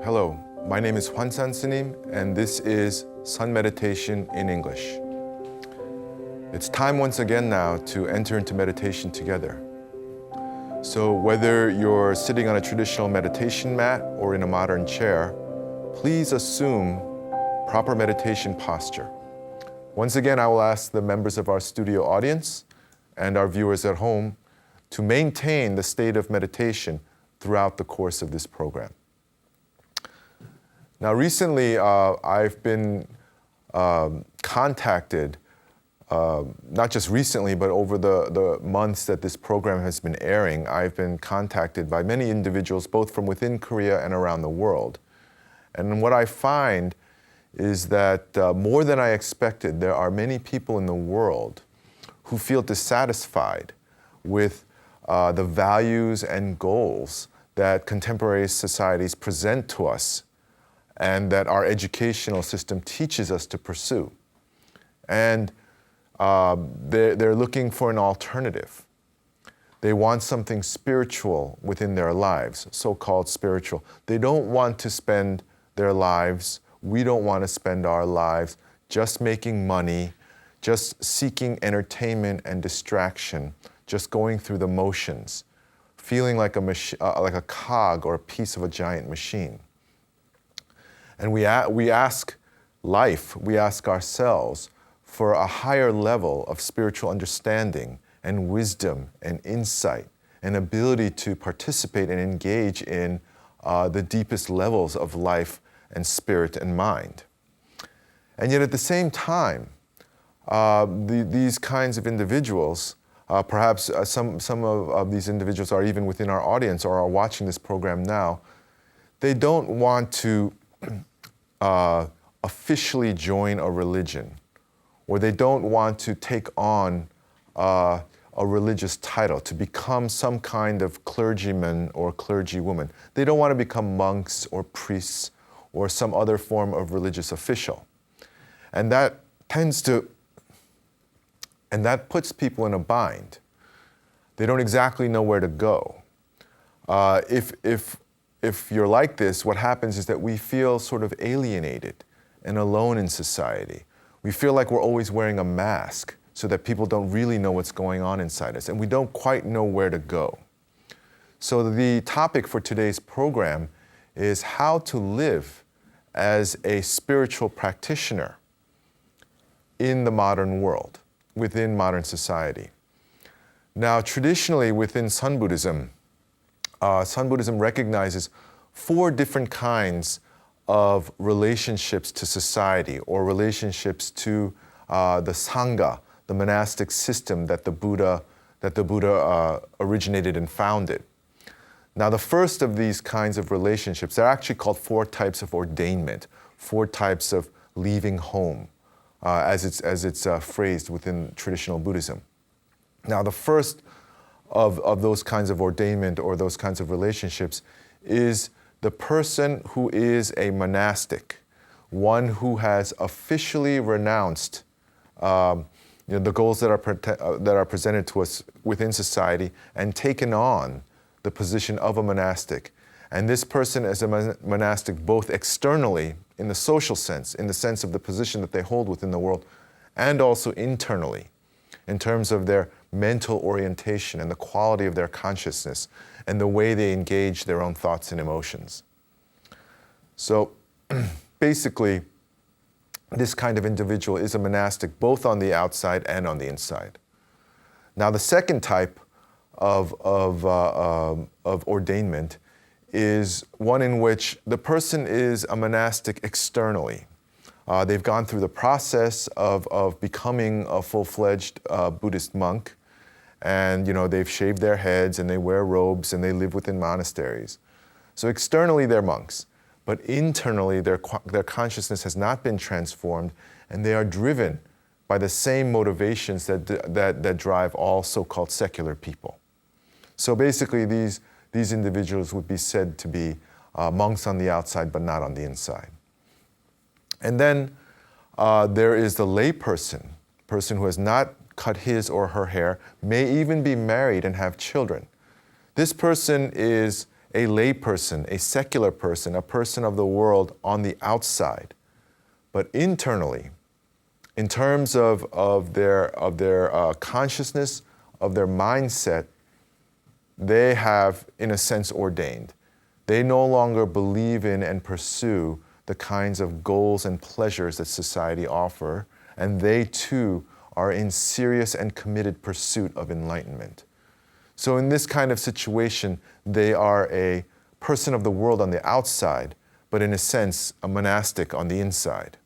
Hello, my name is 환산스님, and this is Sun Meditation in English. It's time once again now to enter into meditation together. So whether you're sitting on a traditional meditation mat or in a modern chair, please assume proper meditation posture. Once again, I will ask the members of our studio audience and our viewers at home to maintain the state of meditation throughout the course of this program. Now, recently, I've been contacted, not just recently, but over the months that this program has been airing, I've been contacted by many individuals, both from within Korea and around the world. And what I find is that more than I expected, there are many people in the world who feel dissatisfied with the values and goals that contemporary societies present to us and that our educational system teaches us to pursue. And they're looking for an alternative. They want something spiritual within their lives, so-called spiritual. They don't want to spend their lives, we don't want to spend our lives just making money, just seeking entertainment and distraction, just going through the motions, feeling like a cog or a piece of a giant machine. And we ask life, we ask ourselves for a higher level of spiritual understanding and wisdom and insight and ability to participate and engage in the deepest levels of life and spirit and mind. And yet at the same time, these kinds of individuals, perhaps some of these individuals are even within our audience or are watching this program now, they don't want to officially join a religion, or they don't want to take on a religious title, to become some kind of clergyman or clergywoman. They don't want to become monks or priests or some other form of religious official. And that puts people in a bind. They don't exactly know where to go. If you're like this, what happens is that we feel sort of alienated and alone in society. We feel like we're always wearing a mask so that people don't really know what's going on inside us, and we don't quite know where to go. So the topic for today's program is how to live as a spiritual practitioner in the modern world, within modern society. Now, traditionally within Sun Buddhism recognizes 4 different kinds of relationships to society or relationships to the Sangha, the monastic system that the Buddha originated and founded. Now, the first of these kinds of relationships, they're actually called 4 types of ordainment, 4 types of leaving home, as it's phrased within traditional Buddhism. Now, the first of those kinds of ordainment or those kinds of relationships is the person who is a monastic, one who has officially renounced the goals that are presented to us within society and taken on the position of a monastic. And this person is a monastic both externally, in the social sense, in the sense of the position that they hold within the world, and also internally, in terms of their mental orientation and the quality of their consciousness and the way they engage their own thoughts and emotions. So basically, this kind of individual is a monastic both on the outside and on the inside. Now, the second type of ordainment is one in which the person is a monastic externally. They've gone through the process of becoming a full-fledged Buddhist monk, and they've shaved their heads and they wear robes and they live within monasteries. So externally they're monks, but internally their consciousness has not been transformed, and they are driven by the same motivations that drive all so-called secular people. So basically these individuals would be said to be monks on the outside but not on the inside. And then there is the lay person who has not cut his or her hair, may even be married and have children. This person is a lay person, a secular person, a person of the world on the outside. But internally, in terms of their consciousness, of their mindset, they have, in a sense, ordained. They no longer believe in and pursue the kinds of goals and pleasures that society offer, and they too are in serious and committed pursuit of enlightenment. So in this kind of situation, they are a person of the world on the outside, but in a sense, a monastic on the inside.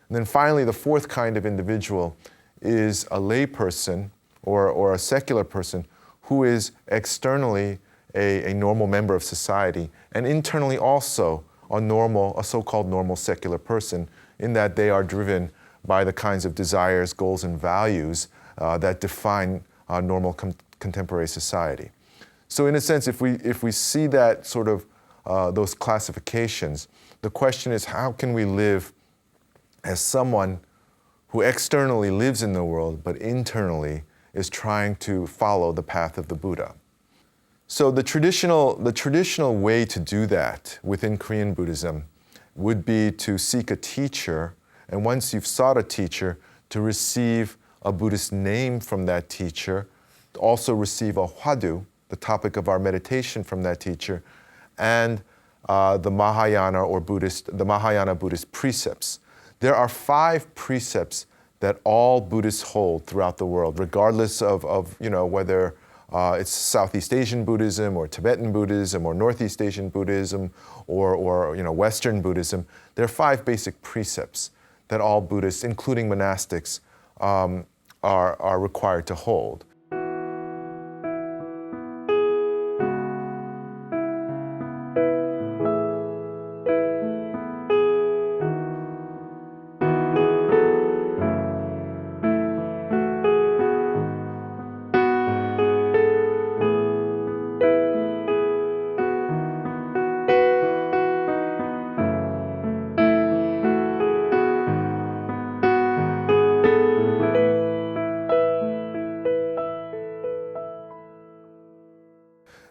And then finally, the fourth kind of individual is a lay person or a secular person who is externally a normal member of society and internally also a so-called normal secular person, in that they are driven by the kinds of desires, goals, and values that define normal contemporary society. So in a sense, if we see that sort of those classifications, the question is, how can we live as someone who externally lives in the world but internally is trying to follow the path of the Buddha? So the traditional way to do that within Korean Buddhism would be to seek a teacher, and once you've sought a teacher, to receive a Buddhist name from that teacher, to also receive a hwadu, the topic of our meditation, from that teacher, and the Mahayana Buddhist precepts. There are 5 precepts that all Buddhists hold throughout the world, regardless of whether it's Southeast Asian Buddhism or Tibetan Buddhism or Northeast Asian Buddhism or Western Buddhism. There are 5 basic precepts that all Buddhists, including monastics, are required to hold.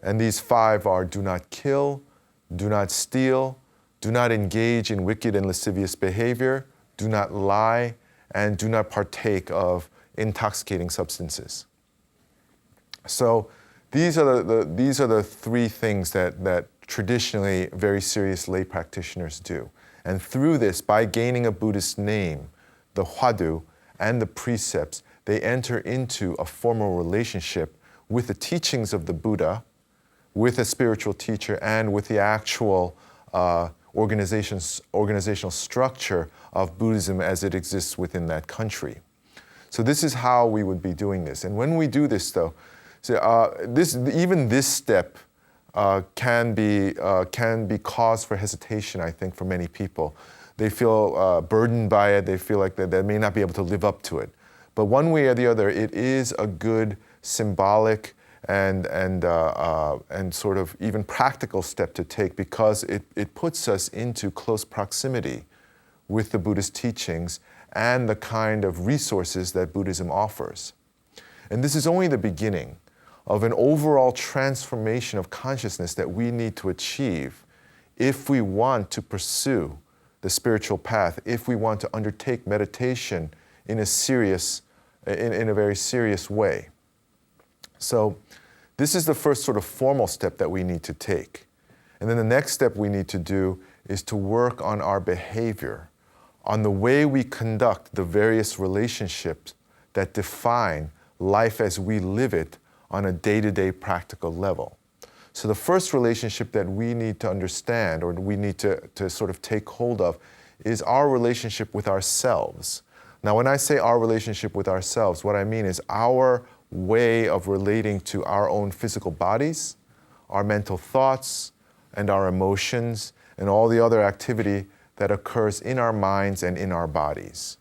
And these 5 are: do not kill, do not steal, do not engage in wicked and lascivious behavior, do not lie, and do not partake of intoxicating substances. So these are the 3 things that traditionally very serious lay practitioners do. And through this, by gaining a Buddhist name, the hwadu, and the precepts, they enter into a formal relationship with the teachings of the Buddha, with a spiritual teacher, and with the actual organizational structure of Buddhism as it exists within that country. So this is how we would be doing this. And when we do this, though, this step can be cause for hesitation, I think, for many people. They feel burdened by it. They feel like they may not be able to live up to it. But one way or the other, it is a good symbolic and sort of even practical step to take, because it puts us into close proximity with the Buddhist teachings and the kind of resources that Buddhism offers. And this is only the beginning of an overall transformation of consciousness that we need to achieve if we want to pursue the spiritual path, if we want to undertake meditation in a very serious way. So this is the first sort of formal step that we need to take. And then the next step we need to do is to work on our behavior, on the way we conduct the various relationships that define life as we live it on a day-to-day practical level. So the first relationship that we need to understand, or we need to sort of take hold of, is our relationship with ourselves. Now, when I say our relationship with ourselves, what I mean is our way of relating to our own physical bodies, our mental thoughts, and our emotions, and all the other activity that occurs in our minds and in our bodies.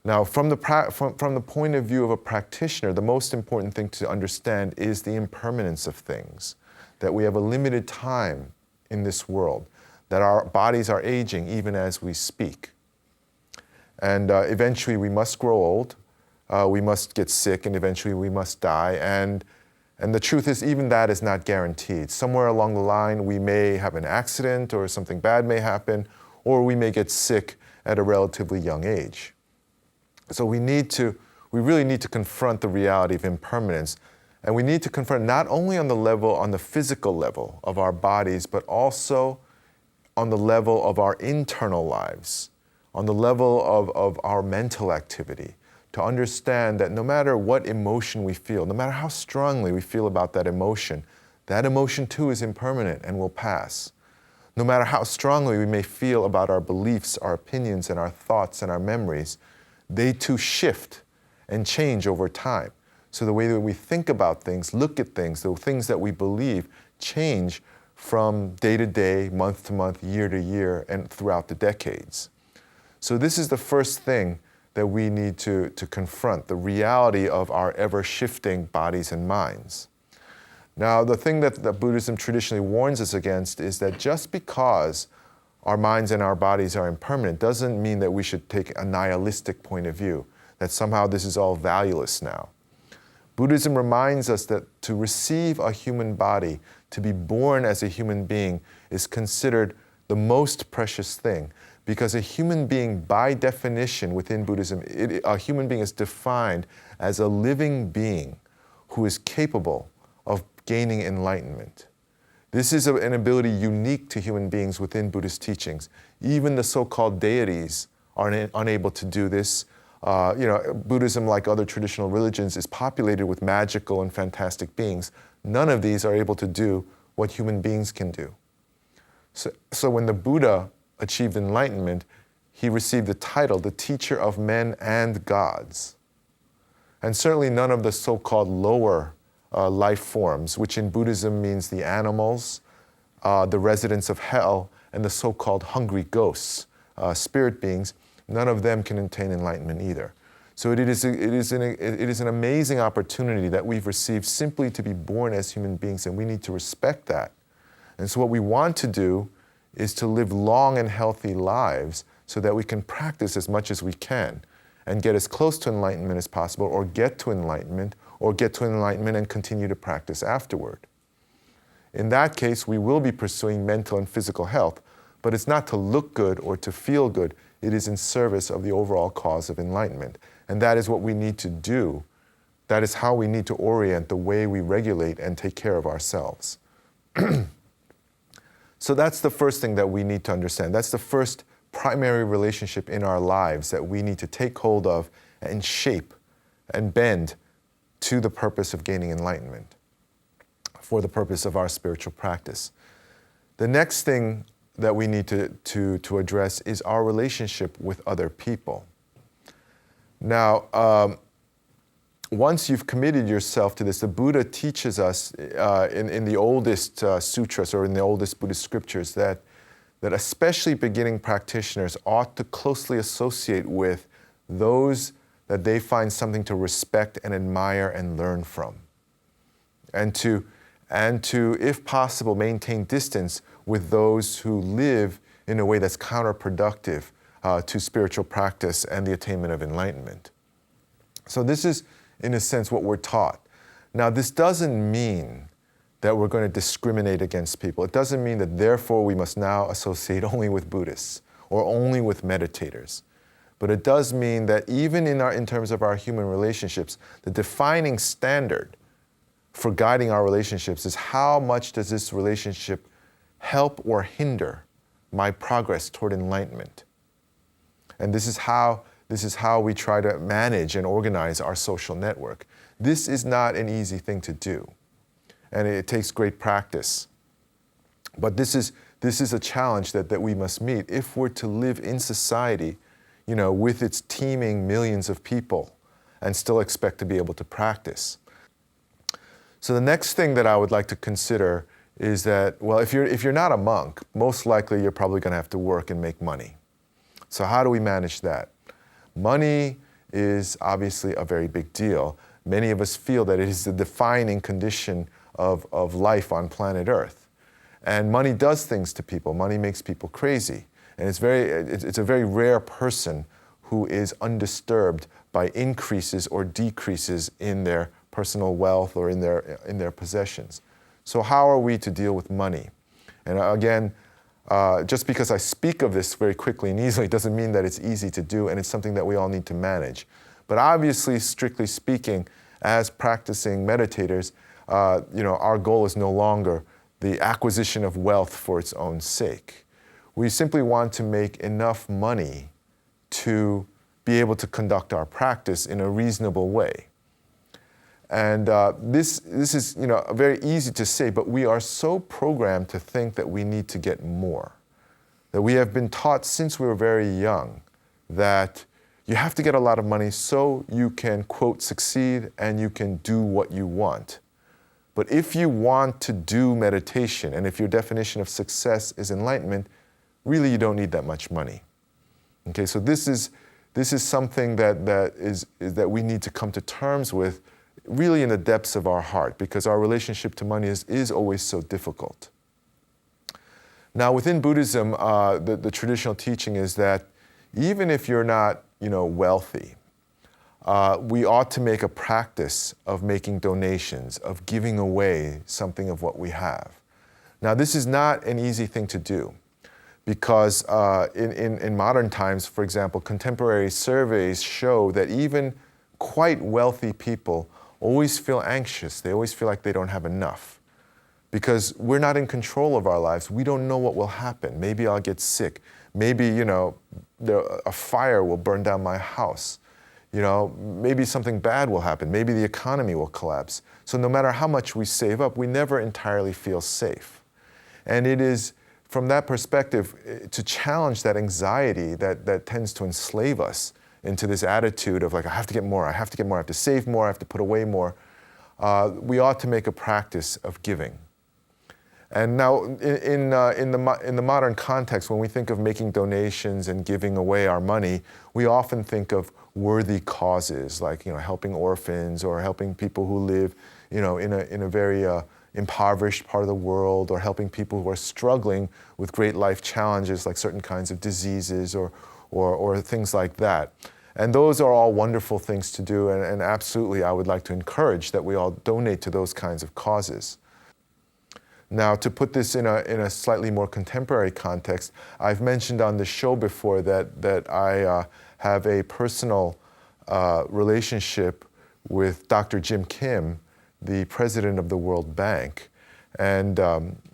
Now, from the point of view of a practitioner, the most important thing to understand is the impermanence of things, that we have a limited time in this world, that our bodies are aging even as we speak. And eventually we must grow old, we must get sick, and eventually we must die. And And the truth is, even that is not guaranteed. Somewhere along the line, we may have an accident or something bad may happen, or we may get sick at a relatively young age. So we really need to confront the reality of impermanence. And we need to confront not only on the physical level of our bodies, but also on the level of our internal lives, on the level of our mental activity, to understand that no matter what emotion we feel, no matter how strongly we feel about that emotion too is impermanent and will pass. No matter how strongly we may feel about our beliefs, our opinions, and our thoughts and our memories, they too shift and change over time. So the way that we think about things, look at things, the things that we believe change from day to day, month to month, year to year, and throughout the decades. So this is the first thing that we need to confront, the reality of our ever-shifting bodies and minds. Now, the thing that Buddhism traditionally warns us against is that just because our minds and our bodies are impermanent doesn't mean that we should take a nihilistic point of view, that somehow this is all valueless now. Buddhism reminds us that to receive a human body, to be born as a human being, is considered the most precious thing, because a human being, by definition within Buddhism, a human being is defined as a living being who is capable of gaining enlightenment. This is an ability unique to human beings within Buddhist teachings. Even the so-called deities are unable to do this. Buddhism, like other traditional religions, is populated with magical and fantastic beings. None of these are able to do what human beings can do. So when the Buddha achieved enlightenment, he received the title, the teacher of men and gods. And certainly none of the so-called lower life forms, which in Buddhism means the animals, the residents of hell, and the so-called hungry ghosts, spirit beings, none of them can attain enlightenment either. So it is an amazing opportunity that we've received simply to be born as human beings, and we need to respect that. And so what we want to do is to live long and healthy lives so that we can practice as much as we can and get as close to enlightenment as possible, or get to enlightenment and continue to practice afterward. In that case, we will be pursuing mental and physical health, but it's not to look good or to feel good. It is in service of the overall cause of enlightenment. And that is what we need to do. That is how we need to orient the way we regulate and take care of ourselves. So that's the first thing that we need to understand. That's the first primary relationship in our lives that we need to take hold of and shape and bend to the purpose of gaining enlightenment, for the purpose of our spiritual practice. The next thing that we need to address is our relationship with other people. Now, once you've committed yourself to this, the Buddha teaches us in the oldest sutras or in the oldest Buddhist scriptures that especially beginning practitioners ought to closely associate with those that they find something to respect and admire and learn from. And to, if possible, maintain distance with those who live in a way that's counterproductive to spiritual practice and the attainment of enlightenment. So this is, in a sense, what we're taught. Now, this doesn't mean that we're going to discriminate against people. It doesn't mean that, therefore, we must now associate only with Buddhists or only with meditators. But it does mean that even in terms of our human relationships, the defining standard for guiding our relationships is how much does this relationship help or hinder my progress toward enlightenment. And this is how we try to manage and organize our social network. This is not an easy thing to do, and it takes great practice. But this is a challenge that we must meet if we're to live in society, with its teeming millions of people, and still expect to be able to practice. So the next thing that I would like to consider is that, well, if you're not a monk, most likely you're probably going to have to work and make money. So how do we manage that? Money is obviously a very big deal. Many of us feel that it is the defining condition of life on planet Earth. And money does things to people. Money makes people crazy. And it's a very rare person who is undisturbed by increases or decreases in their personal wealth or in their possessions. So how are we to deal with money? And again, just because I speak of this very quickly and easily doesn't mean that it's easy to do, and it's something that we all need to manage. But obviously, strictly speaking, as practicing meditators, our goal is no longer the acquisition of wealth for its own sake. We simply want to make enough money to be able to conduct our practice in a reasonable way. And this is very easy to say, but we are so programmed to think that we need to get more. That we have been taught since we were very young that you have to get a lot of money so you can, quote, succeed and you can do what you want. But if you want to do meditation, and if your definition of success is enlightenment, really you don't need that much money. Okay, so this is something that we need to come to terms with really in the depths of our heart, because our relationship to money is always so difficult. Now, within Buddhism, the traditional teaching is that even if you're not, wealthy, we ought to make a practice of making donations, of giving away something of what we have. Now, this is not an easy thing to do, because in modern times, for example, contemporary surveys show that even quite wealthy people always feel anxious. They always feel like they don't have enough, because we're not in control of our lives. We don't know what will happen. Maybe I'll get sick. Maybe, a fire will burn down my house. Maybe something bad will happen. Maybe the economy will collapse. So no matter how much we save up, we never entirely feel safe. And it is from that perspective to challenge that anxiety that tends to enslave us into this attitude of like, I have to get more, I have to save more, I have to put away more. We ought to make a practice of giving. And now, in the modern context, when we think of making donations and giving away our money, we often think of worthy causes, like helping orphans or helping people who live, in a very impoverished part of the world, or helping people who are struggling with great life challenges, like certain kinds of diseases or things like that. And those are all wonderful things to do, and absolutely, I would like to encourage that we all donate to those kinds of causes. Now, to put this in a slightly more contemporary context, I've mentioned on the show before that I have a personal relationship with Dr. Jim Kim, the president of the World Bank. And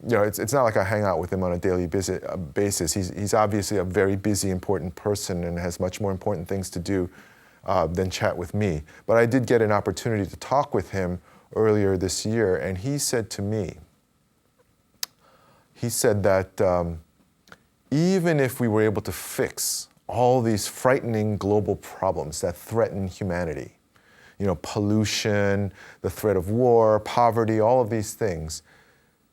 it's not like I hang out with him on a daily basis. He's obviously a very busy, important person and has much more important things to do than chat with me. But I did get an opportunity to talk with him earlier this year, and he said to me, that even if we were able to fix all these frightening global problems that threaten humanity, pollution, the threat of war, poverty, all of these things,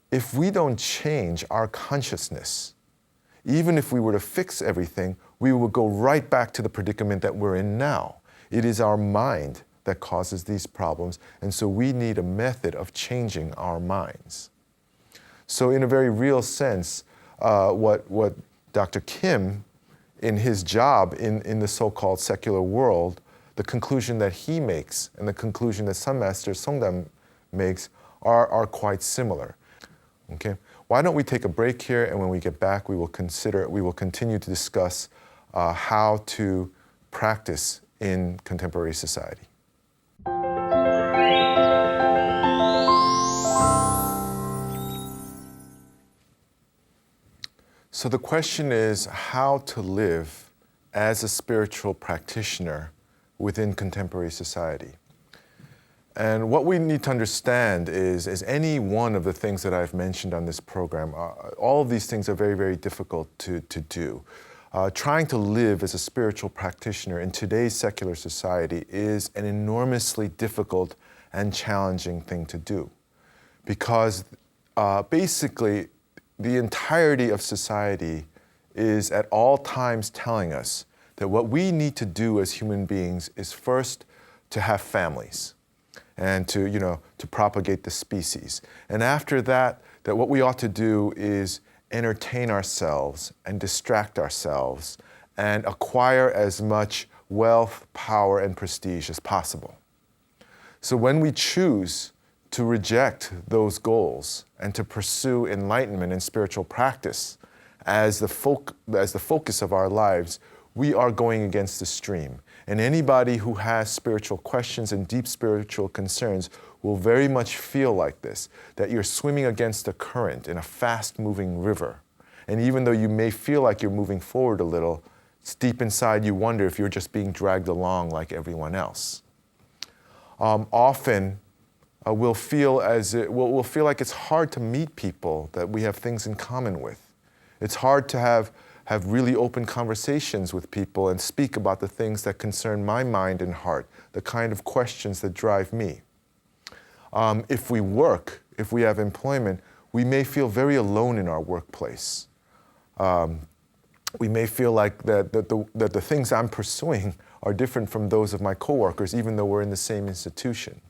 if we don't change our consciousness, even if we were to fix everything, we would go right back to the predicament that we're in now. It is our mind that causes these problems, and so we need a method of changing our minds. So in a very real sense, what Dr. Kim, in his job in the so-called secular world, the conclusion that he makes and the conclusion that Sun Master Songdam makes are quite similar. Okay, why don't we take a break here, and when we get back, we will continue to discuss how to practice in contemporary society. So the question is how to live as a spiritual practitioner within contemporary society. And what we need to understand is any one of the things that I've mentioned on this program, all of these things are very, very difficult to do. Trying to live as a spiritual practitioner in today's secular society is an enormously difficult and challenging thing to do, because basically the entirety of society is at all times telling us that what we need to do as human beings is first to have families and to propagate the species. And after that what we ought to do is entertain ourselves and distract ourselves and acquire as much wealth, power, and prestige as possible. So when we choose to reject those goals and to pursue enlightenment and spiritual practice as the focus of our lives, we are going against the stream. And anybody who has spiritual questions and deep spiritual concerns will very much feel like this, that you're swimming against a current in a fast-moving river. And even though you may feel like you're moving forward a little, deep inside you wonder if you're just being dragged along like everyone else. Often, we'll feel like it's hard to meet people that we have things in common with. It's hard to have really open conversations with people and speak about the things that concern my mind and heart, the kind of questions that drive me. If we work, if we have employment, we may feel very alone in our workplace. We may feel like that the things I'm pursuing are different from those of my coworkers, even though we're in the same institution.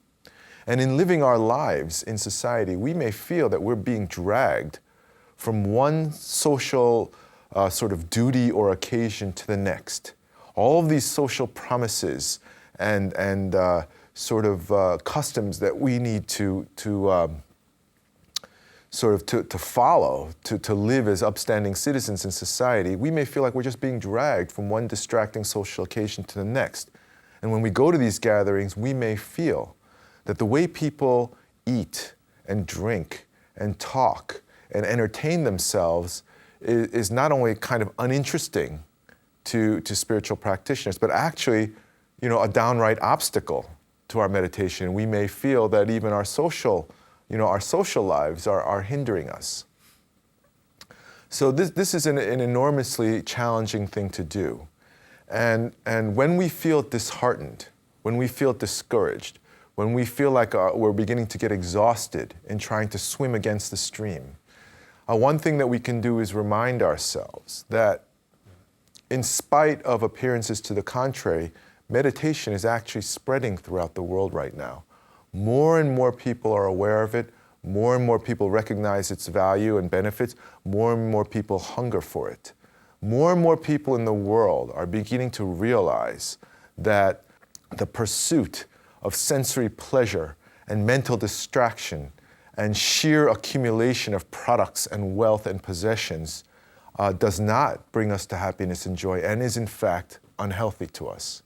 And in living our lives in society, we may feel that we're being dragged from one social sort of duty or occasion to the next. All of these social promises and sort of customs that we need to follow, to live as upstanding citizens in society, we may feel like we're just being dragged from one distracting social occasion to the next. And when we go to these gatherings, we may feel that the way people eat and drink and talk and entertain themselves is not only kind of uninteresting to spiritual practitioners, but actually, a downright obstacle to our meditation. We may feel that even our social lives are hindering us. So this is an enormously challenging thing to do. And when we feel disheartened, when we feel discouraged, when we feel like we're beginning to get exhausted in trying to swim against the stream, one thing that we can do is remind ourselves that in spite of appearances to the contrary, meditation is actually spreading throughout the world right now. More and more people are aware of it. More and more people recognize its value and benefits. More and more people hunger for it. More and more people in the world are beginning to realize that the pursuit of sensory pleasure and mental distraction and sheer accumulation of products and wealth and possessions does not bring us to happiness and joy and is in fact unhealthy to us.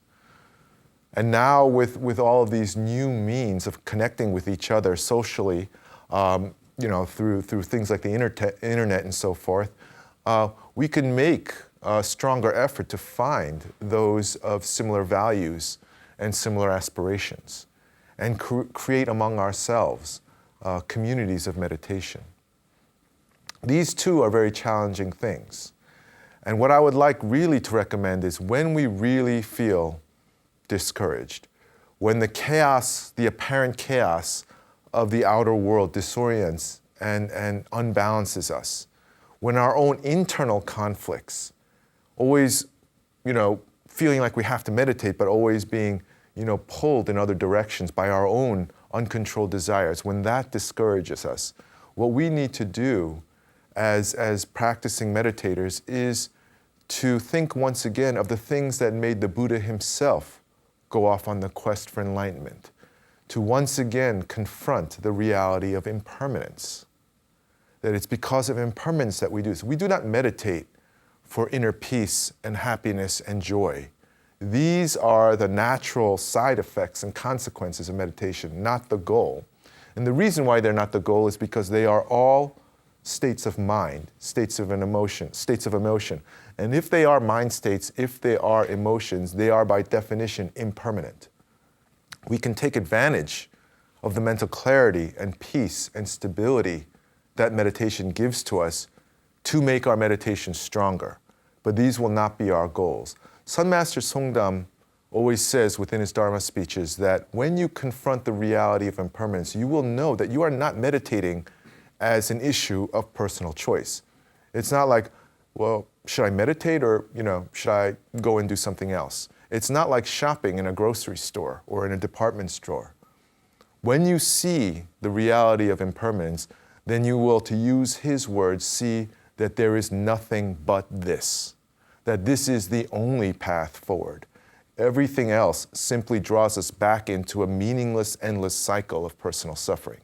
And now with all of these new means of connecting with each other socially, through things like the internet and so forth, we can make a stronger effort to find those of similar values and similar aspirations, and create among ourselves communities of meditation. These two are very challenging things. And what I would like really to recommend is when we really feel discouraged, when the chaos, the apparent chaos of the outer world disorients and unbalances us, when our own internal conflicts, always, feeling like we have to meditate, but always being, pulled in other directions by our own uncontrolled desires, when that discourages us, what we need to do as practicing meditators is to think once again of the things that made the Buddha himself go off on the quest for enlightenment, to once again confront the reality of impermanence, that it's because of impermanence that we do this. We do not meditate for inner peace and happiness and joy. These are the natural side effects and consequences of meditation, not the goal. And the reason why they're not the goal is because they are all states of mind, states of emotion. And if they are mind states, if they are emotions, they are by definition impermanent. We can take advantage of the mental clarity and peace and stability that meditation gives to us to make our meditation stronger. But these will not be our goals. Sun Master Songdam always says within his Dharma speeches that when you confront the reality of impermanence, you will know that you are not meditating as an issue of personal choice. It's not like, well, should I meditate or, should I go and do something else? It's not like shopping in a grocery store or in a department store. When you see the reality of impermanence, then you will, to use his words, see that there is nothing but this, that this is the only path forward. Everything else simply draws us back into a meaningless, endless cycle of personal suffering.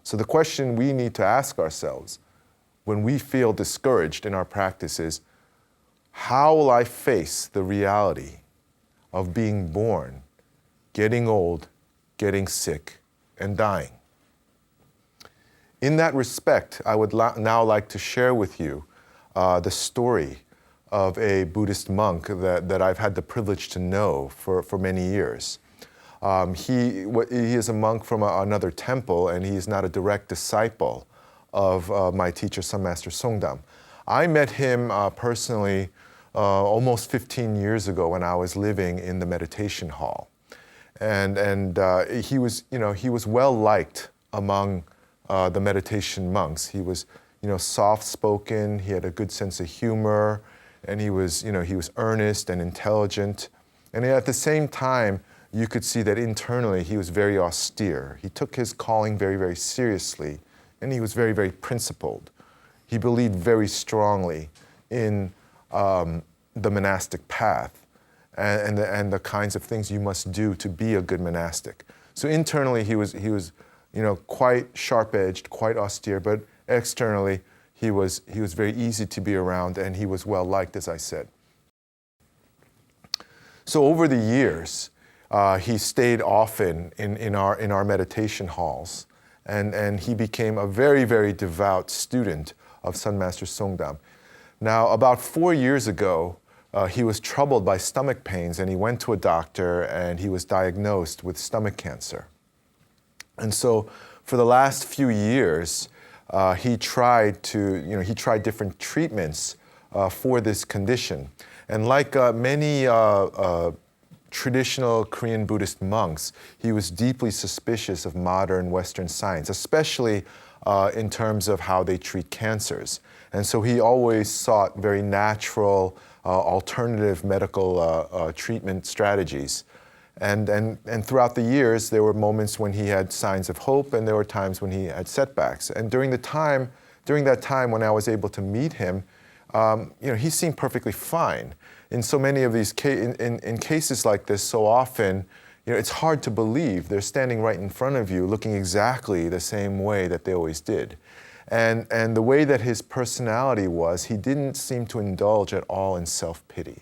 So the question we need to ask ourselves when we feel discouraged in our practice is, how will I face the reality of being born, getting old, getting sick, and dying? In that respect, I would now like to share with you the story of a Buddhist monk that I've had the privilege to know for many years. He is a monk from another temple, and he is not a direct disciple of my teacher, Sun Master Songdam. I met him personally almost 15 years ago when I was living in the meditation hall. And he was well liked among the meditation monks. He was, soft-spoken. He had a good sense of humor, and he was earnest and intelligent. And at the same time, you could see that internally he was very austere. He took his calling very, very seriously, and he was very, very principled. He believed very strongly in the monastic path and the kinds of things you must do to be a good monastic. So internally he was quite sharp-edged, quite austere, but externally he was very easy to be around, and he was well liked, as I said. So over the years, he stayed often in our meditation halls, and he became a very, very devout student of Sun Master Songdam. Now, about 4 years ago, he was troubled by stomach pains, and he went to a doctor, and he was diagnosed with stomach cancer. And so, for the last few years, he tried different treatments for this condition. And like many traditional Korean Buddhist monks, he was deeply suspicious of modern Western science, especially in terms of how they treat cancers. And so he always sought very natural, alternative medical treatment strategies. And throughout the years, there were moments when he had signs of hope, and there were times when he had setbacks. And during that time when I was able to meet him, he seemed perfectly fine. In so many of these in cases like this, so often, it's hard to believe they're standing right in front of you, looking exactly the same way that they always did. And the way that his personality was, he didn't seem to indulge at all in self-pity.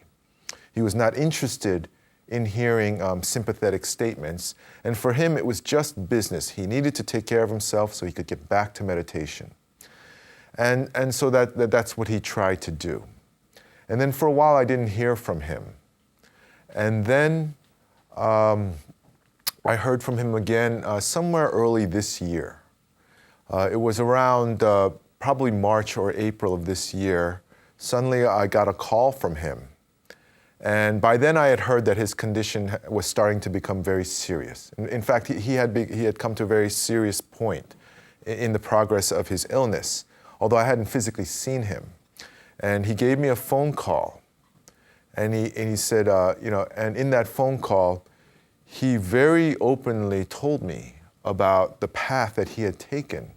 He was not interested in hearing sympathetic statements. And for him, it was just business. He needed to take care of himself so he could get back to meditation. And so that's what he tried to do. And then for a while, I didn't hear from him. And then I heard from him again somewhere early this year. It was around probably March or April of this year. Suddenly, I got a call from him. And by then, I had heard that his condition was starting to become very serious. In fact, he had come to a very serious point in the progress of his illness, although I hadn't physically seen him. And he gave me a phone call. And he said, and in that phone call, he very openly told me about the path that he had taken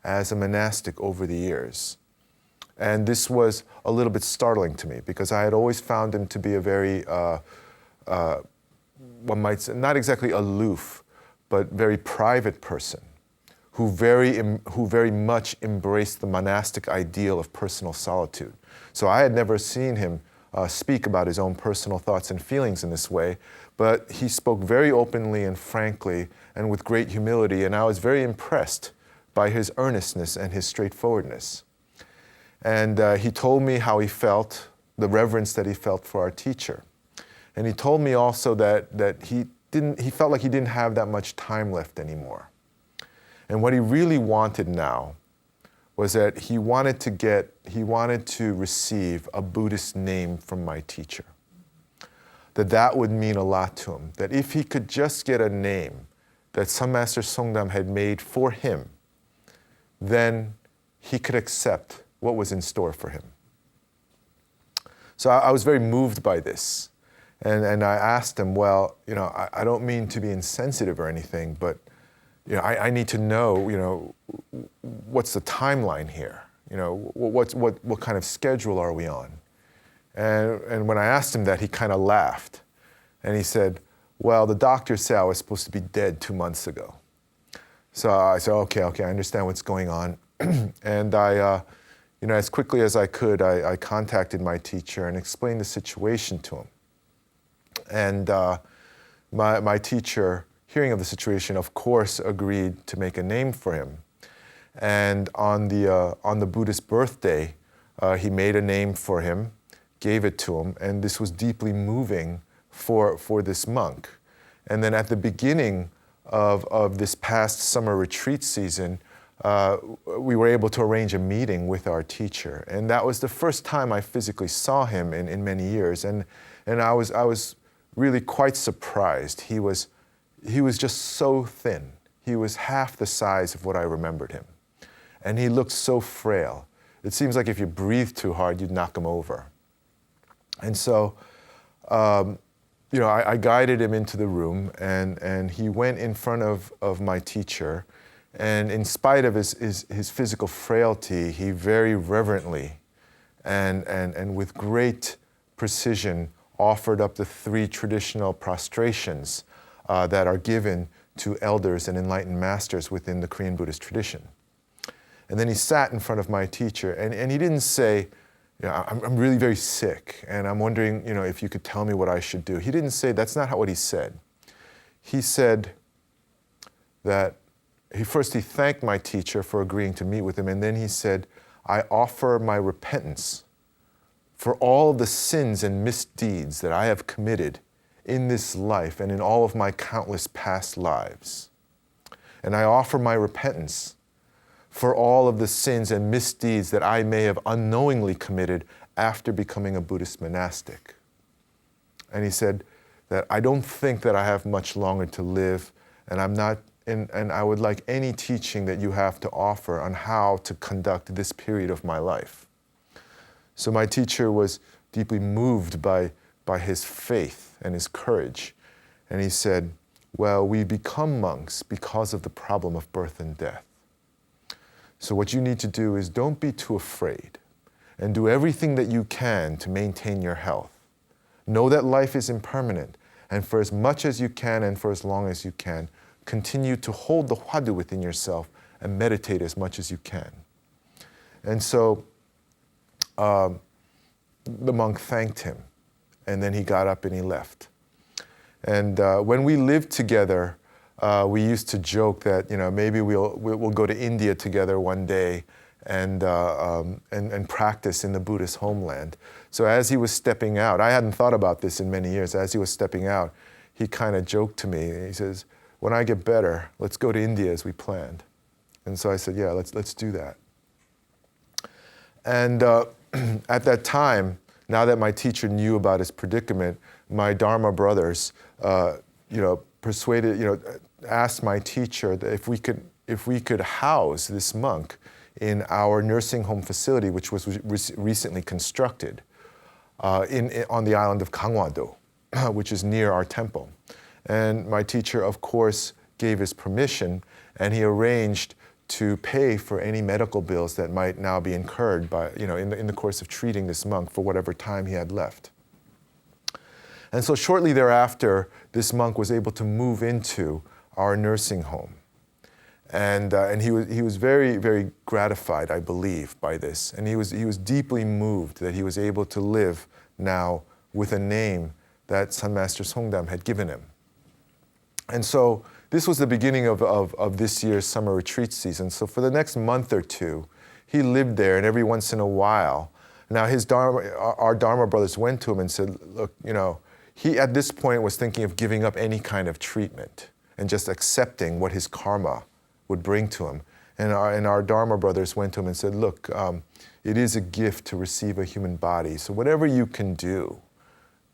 as a monastic over the years. And this was a little bit startling to me because I had always found him to be a very, one might say, not exactly aloof, but very private person who very much embraced the monastic ideal of personal solitude. So I had never seen him speak about his own personal thoughts and feelings in this way, but he spoke very openly and frankly and with great humility, and I was very impressed by his earnestness and his straightforwardness. And he told me how he felt, the reverence that he felt for our teacher. And he told me also that he felt like he didn't have that much time left anymore. And what he really wanted now was that he wanted to receive a Buddhist name from my teacher. That would mean a lot to him. That if he could just get a name that Sun Master Songdam had made for him, then he could accept what was in store for him. So I was very moved by this. And I asked him, well, I don't mean to be insensitive or anything, but I need to know, what's the timeline here? What kind of schedule are we on? And when I asked him that, he kind of laughed. And he said, well, the doctor said I was supposed to be dead 2 months ago. So I said, okay, I understand what's going on. And I, as quickly as I could, I contacted my teacher and explained the situation to him. And my teacher, hearing of the situation, of course, agreed to make a name for him. And on the Buddhist birthday, he made a name for him, gave it to him, and this was deeply moving for this monk. And then at the beginning of this past summer retreat season, we were able to arrange a meeting with our teacher. And that was the first time I physically saw him in many years. And I was really quite surprised. He was just so thin. He was half the size of what I remembered him. And he looked so frail. It seems like if you breathe too hard, you'd knock him over. And so, I guided him into the room, and he went in front of my teacher. And in spite of his physical frailty, he very reverently and with great precision offered up the 3 traditional prostrations that are given to elders and enlightened masters within the Korean Buddhist tradition. And then he sat in front of my teacher, and he didn't say, I'm really very sick, and I'm wondering, if you could tell me what I should do. He didn't say, that's not what he said. He said that he thanked my teacher for agreeing to meet with him, and then he said, I offer my repentance for all the sins and misdeeds that I have committed in this life and in all of my countless past lives. And I offer my repentance for all of the sins and misdeeds that I may have unknowingly committed after becoming a Buddhist monastic. And he said that I don't think that I have much longer to live, and and I would like any teaching that you have to offer on how to conduct this period of my life. So my teacher was deeply moved by his faith and his courage. And he said, well, we become monks because of the problem of birth and death. So what you need to do is don't be too afraid, and do everything that you can to maintain your health. Know that life is impermanent, and for as much as you can and for as long as you can, continue to hold the hwadu within yourself and meditate as much as you can. And so the monk thanked him, and then he got up and he left. And when we lived together, we used to joke that maybe we'll go to India together one day and practice in the Buddhist homeland. So as he was stepping out, I hadn't thought about this in many years. As he was stepping out, he kind of joked to me. He says, "When I get better, let's go to India as we planned." And so I said, "Yeah, let's do that." And at that time, now that my teacher knew about his predicament, my Dharma brothers, asked my teacher that if we could house this monk in our nursing home facility, which was recently constructed on the island of Gangwon-do, which is near our temple. And my teacher, of course, gave his permission, and he arranged to pay for any medical bills that might now be incurred by, in the course of treating this monk for whatever time he had left. And so shortly thereafter, this monk was able to move into our nursing home. And he was very, very gratified, I believe, by this. And he was deeply moved that he was able to live now with a name that Sun Master Songdam had given him. And so this was the beginning of this year's summer retreat season. So for the next month or two, he lived there, and every once in a while, now our Dharma brothers went to him and said, look, he at this point was thinking of giving up any kind of treatment and just accepting what his karma would bring to him. And our Dharma brothers went to him and said, look, it is a gift to receive a human body. So whatever you can do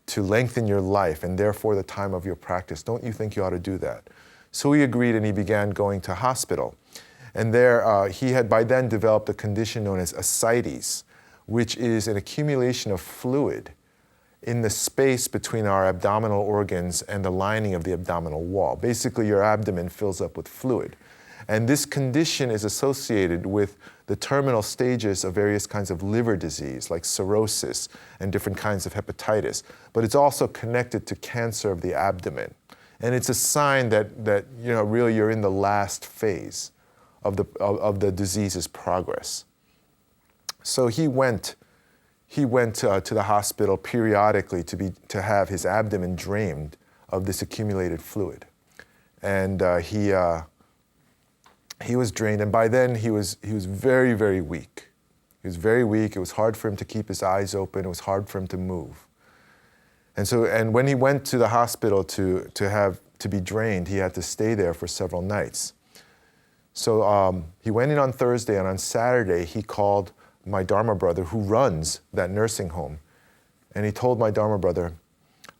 to lengthen your life and therefore the time of your practice, don't you think you ought to do that? So he agreed, and he began going to hospital. And there he had by then developed a condition known as ascites, which is an accumulation of fluid in the space between our abdominal organs and the lining of the abdominal wall. Basically, your abdomen fills up with fluid. And this condition is associated with the terminal stages of various kinds of liver disease, like cirrhosis and different kinds of hepatitis. But it's also connected to cancer of the abdomen. And it's a sign that really you're in the last phase of the disease's progress. So he went to the hospital periodically to have his abdomen drained of this accumulated fluid. And he was drained, and by then he was very, very weak. He was very weak. It was hard for him to keep his eyes open. It was hard for him to move. And when he went to the hospital to be drained, he had to stay there for several nights. So he went in on Thursday, and on Saturday he called my Dharma brother, who runs that nursing home, and he told my Dharma brother,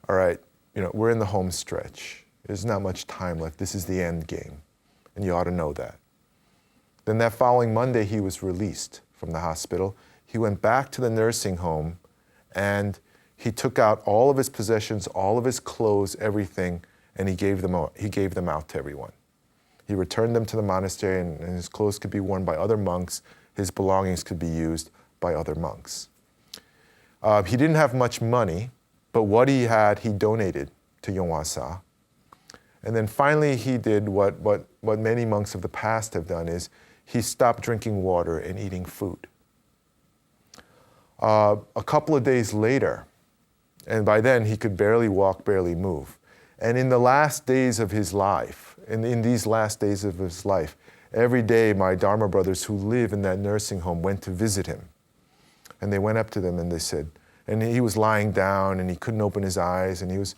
all right, we're in the home stretch. There's not much time left. This is the end game, and you ought to know that. Then that following Monday, he was released from the hospital. He went back to the nursing home, and he took out all of his possessions, all of his clothes, everything, and he gave them out to everyone. He returned them to the monastery, and his clothes could be worn by other monks. His belongings could be used by other monks. He didn't have much money, but what he had, he donated to Yongwasa. And then finally he did what many monks of the past have done, is he stopped drinking water and eating food. A couple of days later, and by then he could barely walk, barely move. And in the last days of his life, in these last days of his life, every day my Dharma brothers who live in that nursing home went to visit him. And they went up to them and they said, and he was lying down and he couldn't open his eyes and he was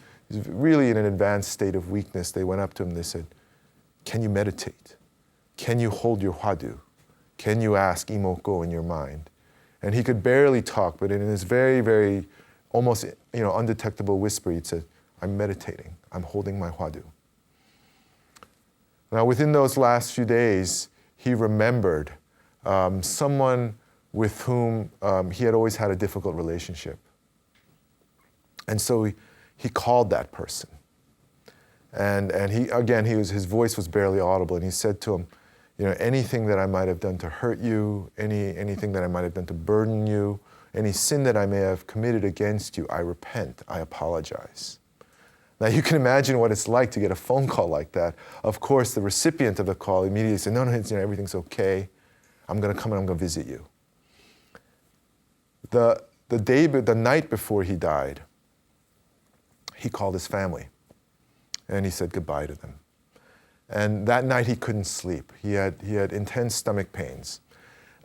really in an advanced state of weakness. They went up to him and they said, can you meditate? Can you hold your hwadu? Can you ask imoko in your mind? And he could barely talk, but in his very, very almost undetectable whisper, he'd said, I'm meditating, I'm holding my hwadu. Now within those last few days, he remembered someone with whom he had always had a difficult relationship. And so he called that person. And his voice was barely audible, and he said to him, anything that I might have done to hurt you, anything that I might have done to burden you, any sin that I may have committed against you, I repent, I apologize. Now you can imagine what it's like to get a phone call like that. Of course, the recipient of the call immediately said, no, everything's okay. I'm going to come and I'm going to visit you. The night before he died, he called his family and he said goodbye to them. And that night he couldn't sleep. He had intense stomach pains.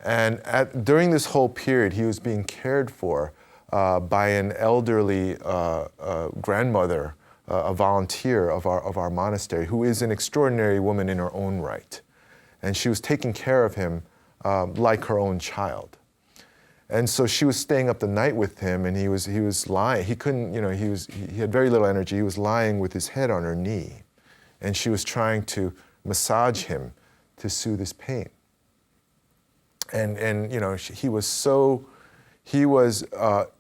And during this whole period, he was being cared for by an elderly grandmother, a volunteer of our monastery, who is an extraordinary woman in her own right. And she was taking care of him like her own child. And so she was staying up the night with him, and he was lying. He couldn't, he had very little energy. He was lying with his head on her knee, and she was trying to massage him to soothe his pain. And he was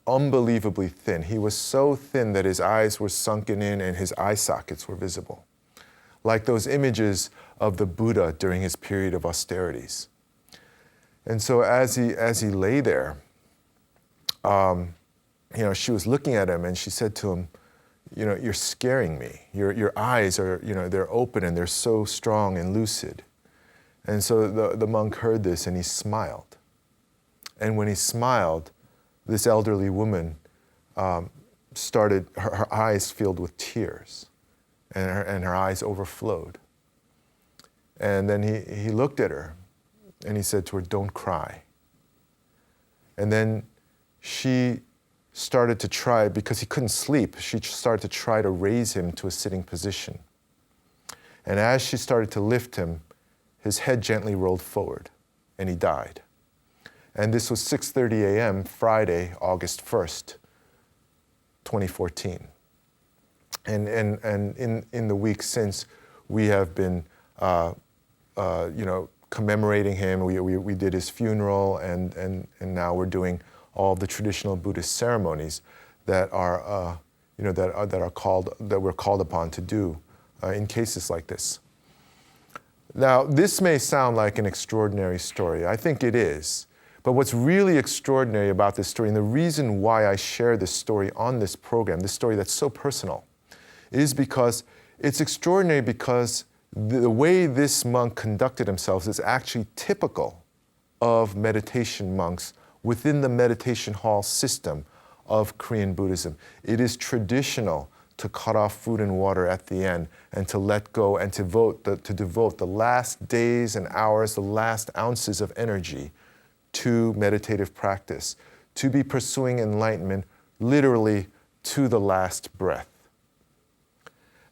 unbelievably thin. He was so thin that his eyes were sunken in and his eye sockets were visible, like those images of the Buddha during his period of austerities. And so as he lay there, she was looking at him and she said to him, you're scaring me. Your eyes are, they're open and they're so strong and lucid. And so the monk heard this and he smiled. And when he smiled, this elderly woman started, her eyes filled with tears and her eyes overflowed. And then he looked at her and he said to her, don't cry. And then she started to try, because he couldn't sleep, she started to try to raise him to a sitting position. And as she started to lift him, his head gently rolled forward and he died. And this was 6:30 a.m. Friday, August 1st, 2014. And in the weeks since, we have been commemorating him. We did his funeral, and now we're doing all the traditional Buddhist ceremonies that we're called upon to do in cases like this. Now, this may sound like an extraordinary story. I think it is. But what's really extraordinary about this story, and the reason why I share this story on this program, this story that's so personal, is because it's extraordinary because the way this monk conducted himself is actually typical of meditation monks within the meditation hall system of Korean Buddhism. It is traditional to cut off food and water at the end and to let go and to devote the last days and hours, the last ounces of energy to meditative practice, to be pursuing enlightenment literally to the last breath.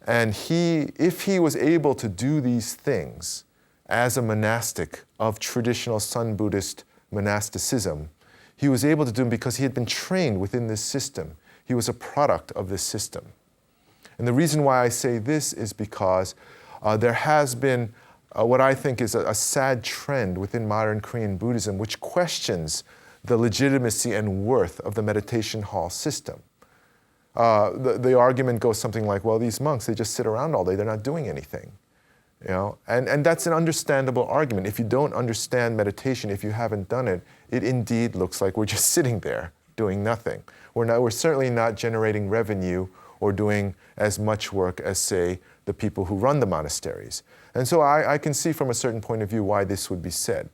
And if he was able to do these things as a monastic of traditional Sun Buddhist monasticism, he was able to do them because he had been trained within this system. He was a product of this system. And the reason why I say this is because there has been what I think is a sad trend within modern Korean Buddhism, which questions the legitimacy and worth of the meditation hall system. The argument goes something like, well, these monks, they just sit around all day, they're not doing anything. You know? And that's an understandable argument. If you don't understand meditation, if you haven't done it, it indeed looks like we're just sitting there doing nothing. We're certainly not generating revenue or doing as much work as, say, the people who run the monasteries. And so I can see from a certain point of view why this would be said.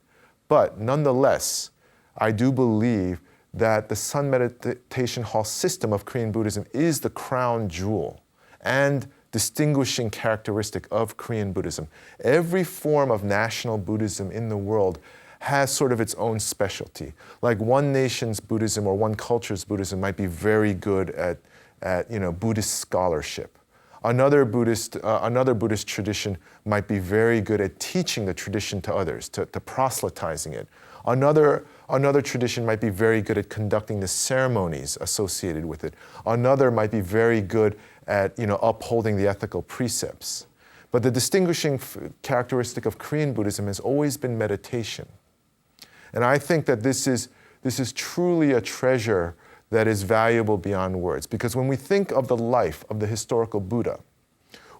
But nonetheless, I do believe that the Sun Meditation Hall system of Korean Buddhism is the crown jewel and distinguishing characteristic of Korean Buddhism. Every form of national Buddhism in the world has sort of its own specialty. Like one nation's Buddhism or one culture's Buddhism might be very good at Buddhist scholarship. Another Buddhist tradition might be very good at teaching the tradition to others, to proselytizing it. Another tradition might be very good at conducting the ceremonies associated with it. Another might be very good at upholding the ethical precepts. But the distinguishing characteristic of Korean Buddhism has always been meditation. And I think that this is truly a treasure that is valuable beyond words. Because when we think of the life of the historical Buddha,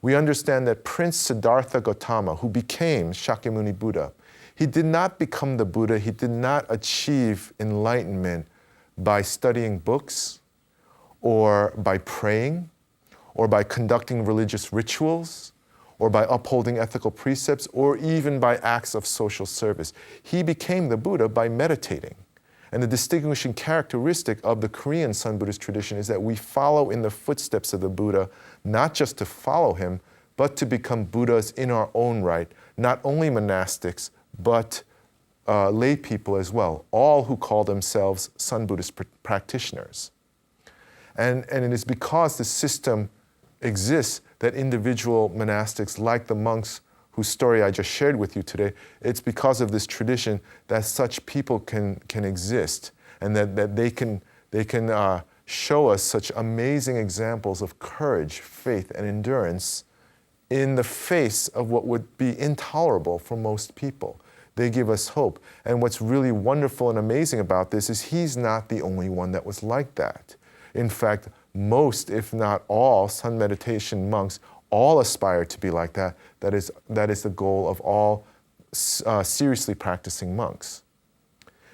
we understand that Prince Siddhartha Gautama, who became Shakyamuni Buddha, he did not become the Buddha, he did not achieve enlightenment by studying books, or by praying, or by conducting religious rituals, or by upholding ethical precepts, or even by acts of social service. He became the Buddha by meditating. And the distinguishing characteristic of the Korean Sun Buddhist tradition is that we follow in the footsteps of the Buddha, not just to follow him, but to become Buddhas in our own right, not only monastics, but lay people as well, all who call themselves Sun Buddhist practitioners. And it is because the system exists that individual monastics, like the monks whose story I just shared with you today, it's because of this tradition that such people can exist, and that they can show us such amazing examples of courage, faith, and endurance in the face of what would be intolerable for most people. They give us hope. And what's really wonderful and amazing about this is he's not the only one that was like that. In fact, most, if not all, Sun meditation monks all aspire to be like that. That is the goal of all seriously practicing monks.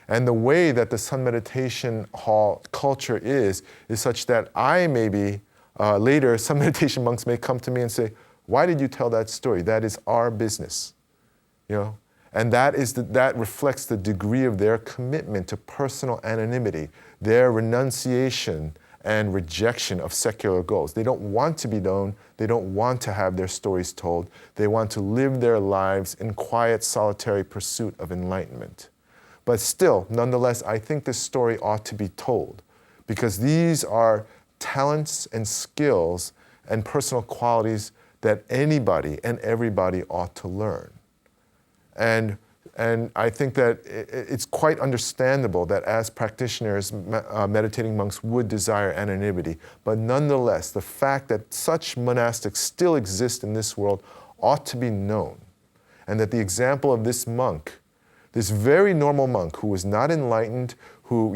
And the way that the Sun Meditation Hall culture is such that later Sun meditation monks may come to me and say, why did you tell that story? That is our business. And that reflects the degree of their commitment to personal anonymity, their renunciation and rejection of secular goals. They don't want to be known. They don't want to have their stories told. They want to live their lives in quiet, solitary pursuit of enlightenment. But still, nonetheless, I think this story ought to be told, because these are talents and skills and personal qualities that anybody and everybody ought to learn. And I think that it's quite understandable that as practitioners, meditating monks would desire anonymity. But nonetheless, the fact that such monastics still exist in this world ought to be known. And that the example of this monk, this very normal monk who was not enlightened, who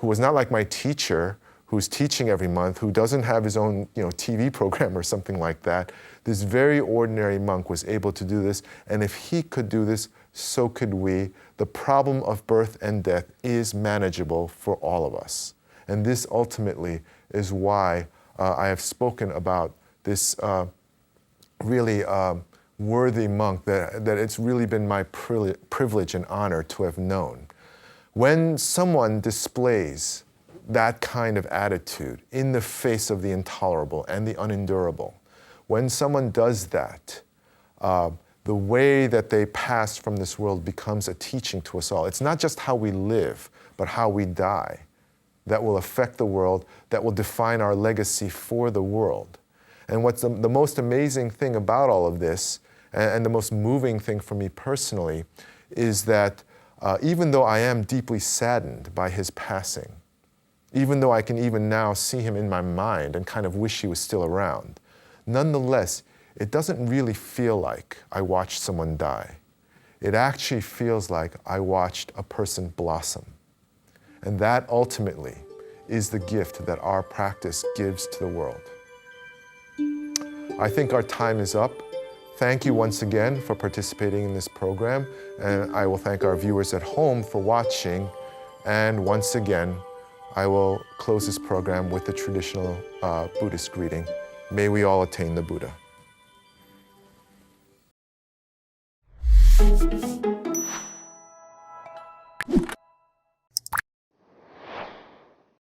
was not like my teacher, who's teaching every month, who doesn't have his own TV program or something like that. This very ordinary monk was able to do this, and if he could do this, so could we. The problem of birth and death is manageable for all of us. And this ultimately is why I have spoken about this really worthy monk that it's really been my privilege and honor to have known. When someone displays that kind of attitude in the face of the intolerable and the unendurable, when someone does that, the way that they pass from this world becomes a teaching to us all. It's not just how we live, but how we die that will affect the world, that will define our legacy for the world. And what's the most amazing thing about all of this, and the most moving thing for me personally, is that even though I am deeply saddened by his passing, even though I can even now see him in my mind and kind of wish he was still around, nonetheless, it doesn't really feel like I watched someone die. It actually feels like I watched a person blossom. And that ultimately is the gift that our practice gives to the world. I think our time is up. Thank you once again for participating in this program, and I will thank our viewers at home for watching. And once again, I will close this program with the traditional Buddhist greeting. May we all attain the Buddha.